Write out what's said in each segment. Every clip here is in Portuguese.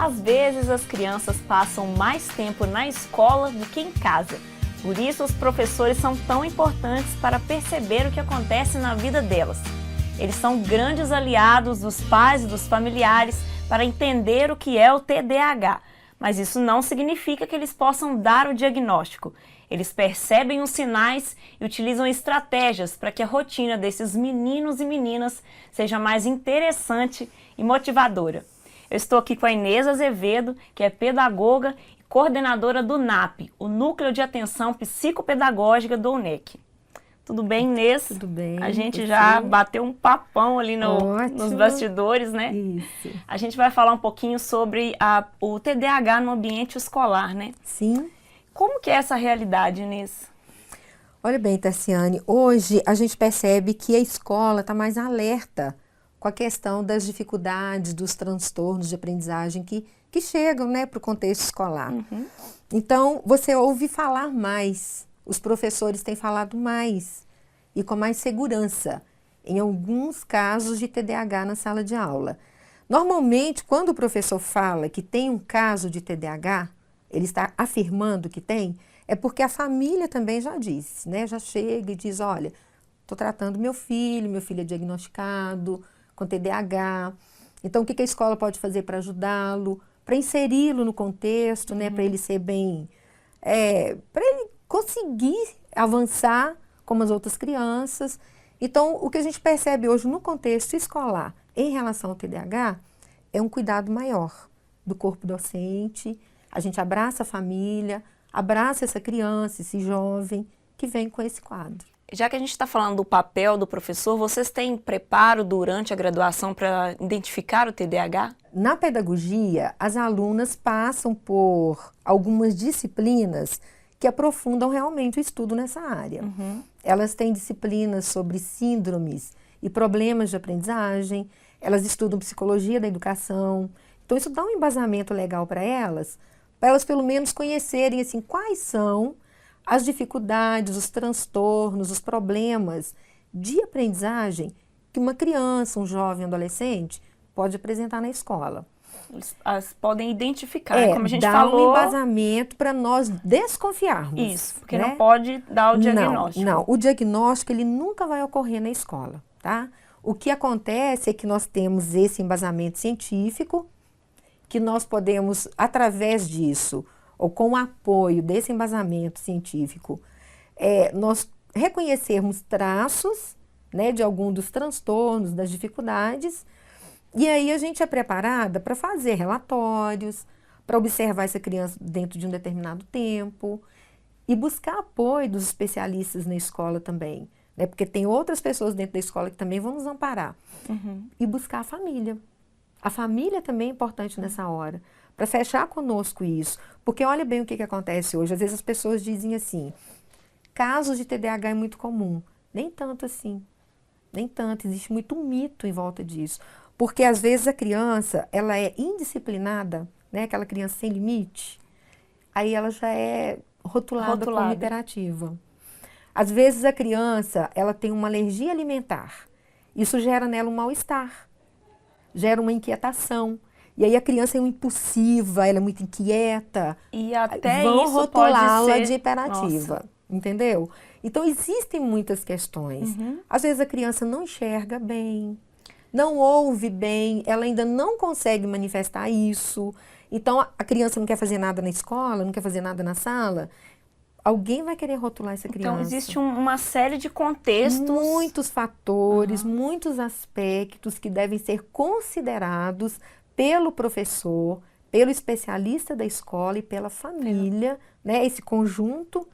Às vezes as crianças passam mais tempo na escola do que em casa. Por isso os professores são tão importantes para perceber o que acontece na vida delas. Eles são grandes aliados dos pais e dos familiares para entender o que é o TDAH. Mas isso não significa que eles possam dar o diagnóstico. Eles percebem os sinais e utilizam estratégias para que a rotina desses meninos e meninas seja mais interessante e motivadora. Eu estou aqui com a Inês Azevedo, que é pedagoga e coordenadora do NAP, o Núcleo de Atenção Psicopedagógica do UNEC. Tudo bem, Inês? Tudo bem. A gente já bateu um papão ali nos bastidores, né? Isso. A gente vai falar um pouquinho sobre o TDAH no ambiente escolar, né? Sim. Como que é essa realidade, Inês? Olha bem, Tarciane, hoje a gente percebe que a escola está mais alerta com a questão das dificuldades, dos transtornos de aprendizagem que chegam, né, para o contexto escolar. Uhum. Então, você ouve falar mais, os professores têm falado mais e com mais segurança em alguns casos de TDAH na sala de aula. Normalmente, quando o professor fala que tem um caso de TDAH, ele está afirmando que tem, é porque a família também já disse, né? Já chega e diz, olha, estou tratando meu filho é diagnosticado com TDAH. Então, o que a escola pode fazer para ajudá-lo, para inseri-lo no contexto, né? Para ele ser bem, para ele conseguir avançar como as outras crianças. Então, o que a gente percebe hoje no contexto escolar em relação ao TDAH é um cuidado maior do corpo docente. A gente abraça a família, abraça essa criança, esse jovem que vem com esse quadro. Já que a gente está falando do papel do professor, vocês têm preparo durante a graduação para identificar o TDAH? Na pedagogia, as alunas passam por algumas disciplinas que aprofundam realmente o estudo nessa área. Uhum. Elas têm disciplinas sobre síndromes e problemas de aprendizagem, elas estudam psicologia da educação. Então, isso dá um embasamento legal para elas pelo menos conhecerem assim, quais são as dificuldades, os transtornos, os problemas de aprendizagem que uma criança, um jovem, um adolescente pode apresentar na escola. Elas podem identificar, como a gente dá falou. Um embasamento para nós desconfiarmos. Isso, porque né? não pode dar o diagnóstico. Não, o diagnóstico ele nunca vai ocorrer na escola, tá? O que acontece é que nós temos esse embasamento científico, que nós podemos, através disso, ou com o apoio desse embasamento científico, nós reconhecermos traços, né, de algum dos transtornos, das dificuldades, e aí a gente é preparada para fazer relatórios, para observar essa criança dentro de um determinado tempo e buscar apoio dos especialistas na escola também, né, porque tem outras pessoas dentro da escola que também vão nos amparar. Uhum. E buscar a família. A família também é importante nessa hora, para fechar conosco isso. Porque olha bem o que acontece hoje. Às vezes as pessoas dizem assim, casos de TDAH é muito comum. Nem tanto assim. Nem tanto. Existe muito mito em volta disso. Porque às vezes a criança, ela é indisciplinada, né? Aquela criança sem limite. Aí ela já é rotulada como hiperativa. Às vezes a criança, ela tem uma alergia alimentar. Isso gera nela um mal-estar. Gera uma inquietação. E aí a criança é impulsiva, ela é muito inquieta. E até vão isso rotulá-la pode ser de hiperativa. Nossa. Entendeu? Então existem muitas questões. Uhum. Às vezes a criança não enxerga bem, não ouve bem, ela ainda não consegue manifestar isso. Então a criança não quer fazer nada na escola, não quer fazer nada na sala. Alguém vai querer rotular essa criança. Então, existe uma série de contextos. Muitos fatores, muitos aspectos que devem ser considerados pelo professor, pelo especialista da escola e pela família, né? Esse conjunto,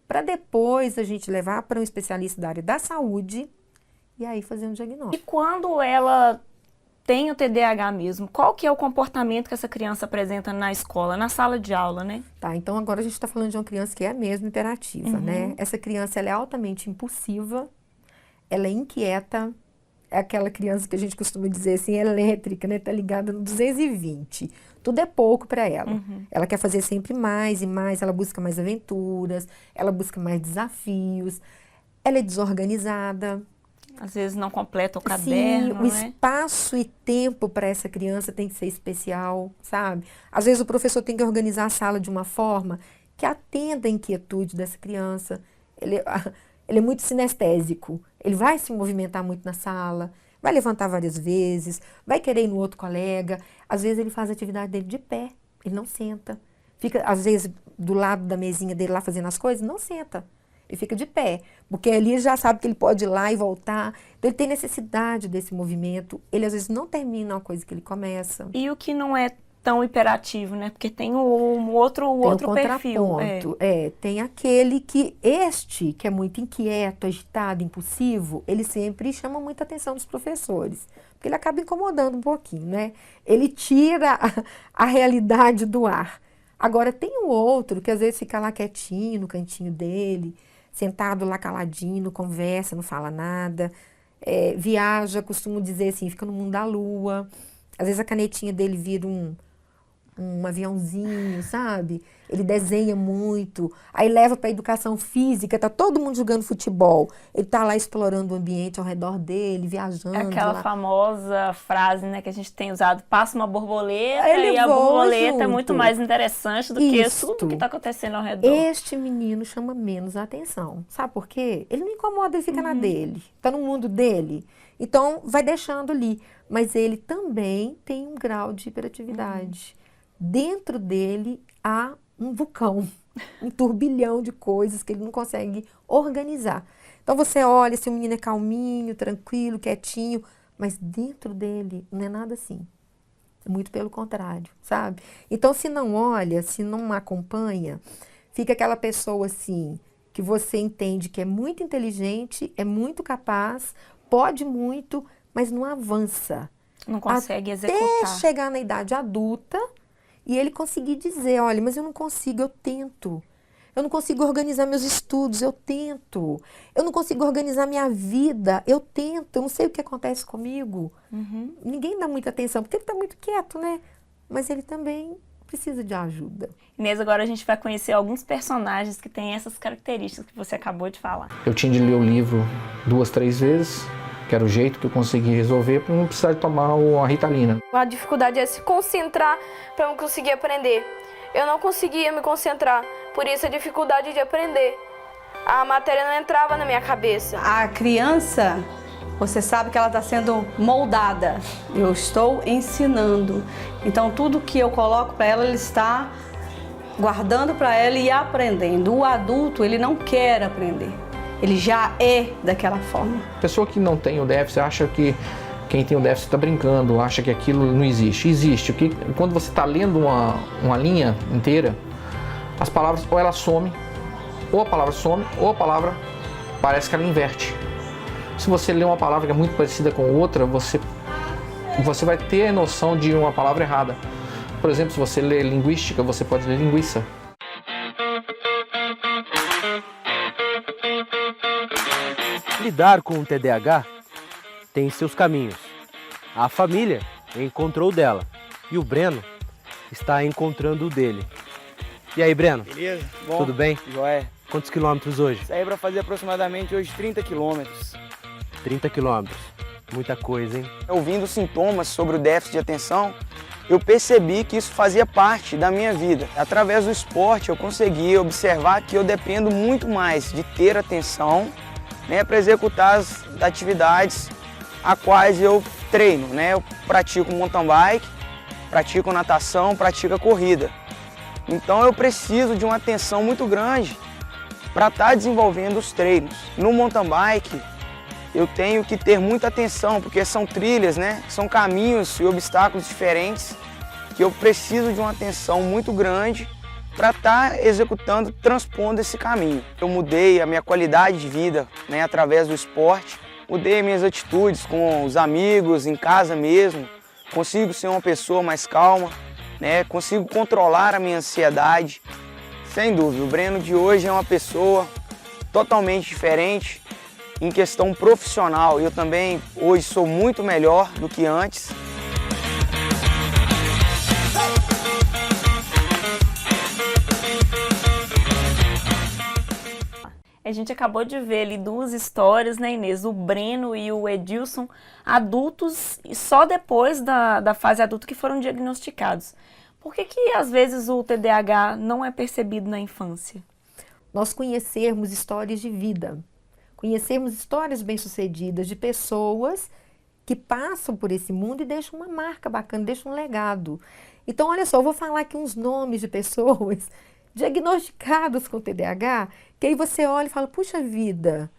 para depois a gente levar para um especialista da área da saúde e aí fazer um diagnóstico. E quando ela tem o TDAH mesmo, qual que é o comportamento que essa criança apresenta na escola, na sala de aula, né? Tá, então agora a gente está falando de uma criança que é mesmo hiperativa, né? Essa criança, ela é altamente impulsiva, ela é inquieta, é aquela criança que a gente costuma dizer assim, elétrica, né? Tá ligada no 220. Tudo é pouco para ela. Ela quer fazer sempre mais e mais, ela busca mais aventuras, ela busca mais desafios, ela é desorganizada. Às vezes não completa o Sim, caderno, o espaço e tempo para essa criança tem que ser especial, sabe? Às vezes o professor tem que organizar a sala de uma forma que atenda a inquietude dessa criança. Ele é muito sinestésico, ele vai se movimentar muito na sala, vai levantar várias vezes, vai querer ir no outro colega. Às vezes ele faz a atividade dele de pé, ele não senta. Fica, às vezes, do lado da mesinha dele lá fazendo as coisas, não senta. Ele fica de pé, porque ali ele já sabe que ele pode ir lá e voltar. Então, ele tem necessidade desse movimento. Ele, às vezes, não termina uma coisa que ele começa. E o que não é tão hiperativo, né? Porque tem o outro perfil. Tem aquele que é muito inquieto, agitado, impulsivo, ele sempre chama muita atenção dos professores. Porque ele acaba incomodando um pouquinho, né? Ele tira a realidade do ar. Agora, tem o outro que, às vezes, fica lá quietinho, no cantinho dele, sentado lá caladinho, não conversa, não fala nada, viaja, costumo dizer assim, fica no mundo da lua. Às vezes a canetinha dele vira um aviãozinho, sabe? Ele desenha muito, aí leva para a educação física, tá todo mundo jogando futebol, ele tá lá explorando o ambiente ao redor dele, viajando. É aquela lá. Famosa frase, né, que a gente tem usado, passa uma borboleta Ele e a borboleta junto. é muito mais interessante do que tudo que está acontecendo ao redor. Este menino chama menos a atenção, sabe por quê? Ele não incomoda, ele fica na dele, tá no mundo dele, então vai deixando ali, mas ele também tem um grau de hiperatividade. Dentro dele há um vulcão, um turbilhão de coisas que ele não consegue organizar. Então você olha, se o menino é calminho, tranquilo, quietinho, mas dentro dele não é nada assim. Muito pelo contrário, sabe? Então se não olha, se não acompanha, fica aquela pessoa assim, que você entende que é muito inteligente, é muito capaz, pode muito, mas não avança. Não consegue executar. Até chegar na idade adulta, e ele conseguir dizer, olha, mas eu não consigo, eu tento. Eu não consigo organizar meus estudos, eu tento. Eu não consigo organizar minha vida, eu tento. Eu não sei o que acontece comigo. Ninguém dá muita atenção, porque ele está muito quieto, né? Mas ele também precisa de ajuda. Inês, agora a gente vai conhecer alguns personagens que têm essas características que você acabou de falar. Eu tinha de ler o livro 2, 3 vezes, que era o jeito que eu consegui resolver para não precisar de tomar a Ritalina. A dificuldade é se concentrar para eu conseguir aprender. Eu não conseguia me concentrar, por isso a dificuldade de aprender. A matéria não entrava na minha cabeça. A criança, você sabe que ela está sendo moldada. Eu estou ensinando. Então tudo que eu coloco para ela, ele está guardando para ela e aprendendo. O adulto, ele não quer aprender. Ele já é daquela forma. A pessoa que não tem o déficit acha que quem tem o déficit está brincando, acha que aquilo não existe. Existe. Porque quando você está lendo uma linha inteira, as palavras ou ela some, ou a palavra some, ou a palavra parece que ela inverte. Se você lê uma palavra que é muito parecida com outra, você vai ter a noção de uma palavra errada. Por exemplo, se você lê linguística, você pode ler linguiça. Lidar com o TDAH tem seus caminhos. A família encontrou o dela e o Breno está encontrando o dele. E aí, Breno? Beleza? Bom, tudo bem? Joé. Quantos quilômetros hoje? Saí para fazer aproximadamente hoje 30 quilômetros. 30 quilômetros. Muita coisa, hein? Ouvindo sintomas sobre o déficit de atenção, eu percebi que isso fazia parte da minha vida. Através do esporte eu consegui observar que eu dependo muito mais de ter atenção, né, para executar as atividades a quais eu treino, né? Eu pratico mountain bike, pratico natação, pratico a corrida. Então eu preciso de uma atenção muito grande para estar desenvolvendo os treinos. No mountain bike eu tenho que ter muita atenção, porque são trilhas, né? São caminhos e obstáculos diferentes que eu preciso de uma atenção muito grande para estar executando, transpondo esse caminho. Eu mudei a minha qualidade de vida, né, através do esporte, mudei minhas atitudes com os amigos, em casa mesmo, consigo ser uma pessoa mais calma, né, consigo controlar a minha ansiedade. Sem dúvida, o Breno de hoje é uma pessoa totalmente diferente em questão profissional. Eu também hoje sou muito melhor do que antes. É A gente acabou de ver ali duas histórias, né, Inês? O Breno e o Edilson, adultos, e só depois da fase adulta que foram diagnosticados. Por que às vezes o TDAH não é percebido na infância? Nós conhecermos histórias de vida, conhecermos histórias bem-sucedidas de pessoas que passam por esse mundo e deixam uma marca bacana, deixam um legado. Então, olha só, eu vou falar aqui uns nomes de pessoas diagnosticadas com TDAH, que aí você olha e fala, puxa vida,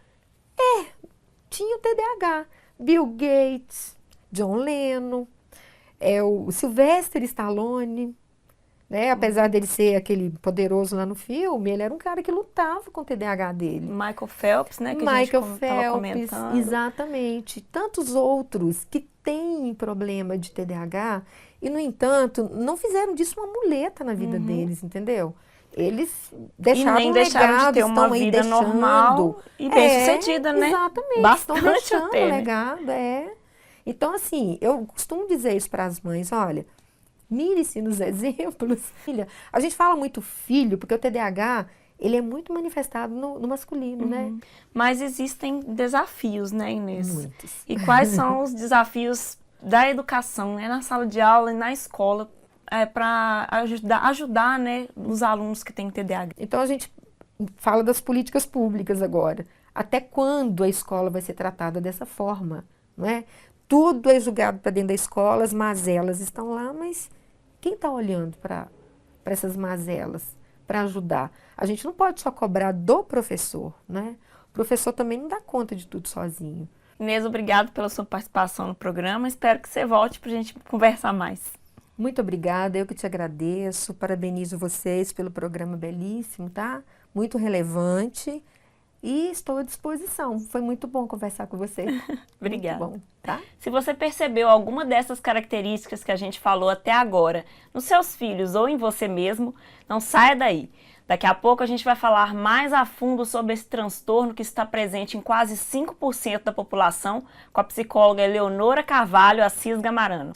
tinha o TDAH. Bill Gates, John Lennon, o Sylvester Stallone, né? Apesar dele ser aquele poderoso lá no filme, ele era um cara que lutava com o TDAH dele. Michael Phelps, né? Que Michael a gente Phelps, comentando. exatamente. Tantos outros que têm problema de TDAH e, no entanto, não fizeram disso uma muleta na vida deles, entendeu? Eles deixaram e nem deixaram legado, de ter uma estão aí vida deixando. normal e bem-sucedida, né? Exatamente, Bastante estão deixando até, né? legado, Então, assim, eu costumo dizer isso para as mães, olha, mire-se nos exemplos. Filha, a gente fala muito filho, porque o TDAH, ele é muito manifestado no masculino, né? Mas existem desafios, né, Inês? Muitos. E quais são os desafios da educação, né, na sala de aula e na escola, para ajudar, né, os alunos que têm TDAH? Então, a gente fala das políticas públicas agora. Até quando a escola vai ser tratada dessa forma, não é? Tudo é julgado para dentro da escola, as mazelas estão lá, mas quem está olhando para essas mazelas, para ajudar? A gente não pode só cobrar do professor, né? O professor também não dá conta de tudo sozinho. Inês, obrigado pela sua participação no programa. Espero que você volte para a gente conversar mais. Muito obrigada, eu que te agradeço, parabenizo vocês pelo programa belíssimo, tá? Muito relevante e estou à disposição. Foi muito bom conversar com você. Obrigada. Muito bom, tá? Se você percebeu alguma dessas características que a gente falou até agora nos seus filhos ou em você mesmo, não saia daí. Daqui a pouco a gente vai falar mais a fundo sobre esse transtorno que está presente em quase 5% da população com a psicóloga Eleonora Carvalho Assis Gamarano.